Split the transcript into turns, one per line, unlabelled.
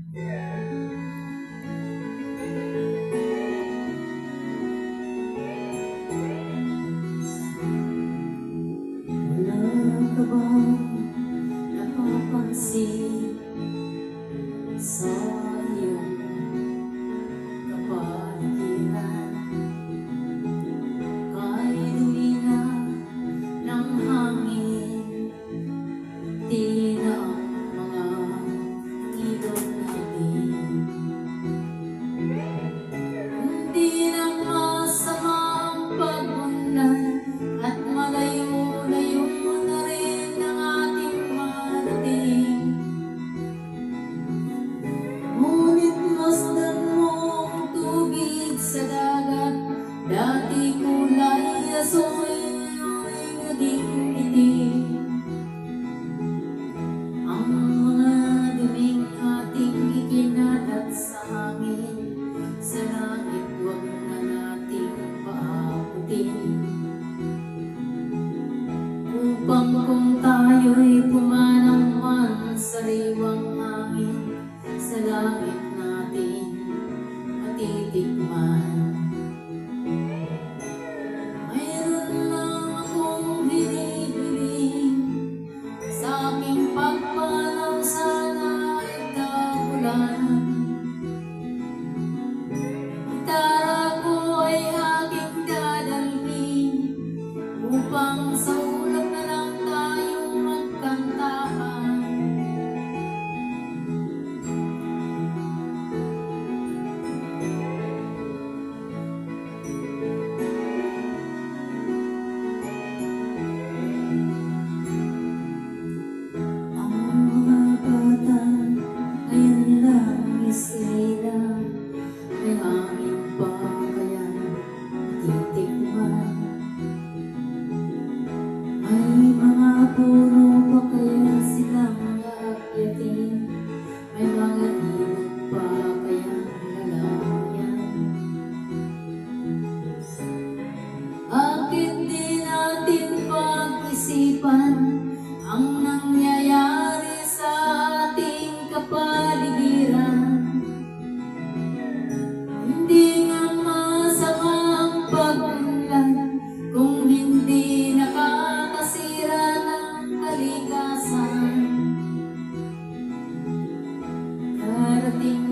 Wala ka bang napapansin sa iyong kapaligiran? Kahit dumi na ng hangin, di na ang mga ilog natin. Hindi na masama ang pag-unlad at malayo-layo na rin ang ating marating. Ngunit masdan mo ang tubig sa dagat, dati kulay asoy, ngayon'y naging itim. Ang mga duming ating ikinalat sa hangin, sa langit huwag na nating paabutin. Upang kung tayo'y pumanang man sa liwang hangin, sa langit natin matitikman. Mayroon lang akong hinihiling, sa aking pagpanaw sana ikabulan. Gitara ko ay aking dadalhin, upang sa ulap na lang tayo magkantahan. Ang mga bata ngayon lang isilang, may hangin pa kaya titikman. May mga puno pa kaya silang aakyatin, may mga ilog pa kaya lalayan. Bakit di natin pag-isipan ang nangyayari sa ating kapaligiran? Hindi nga masama ang pag-unlad kung hindi nakakasira ng kalikasan. Darating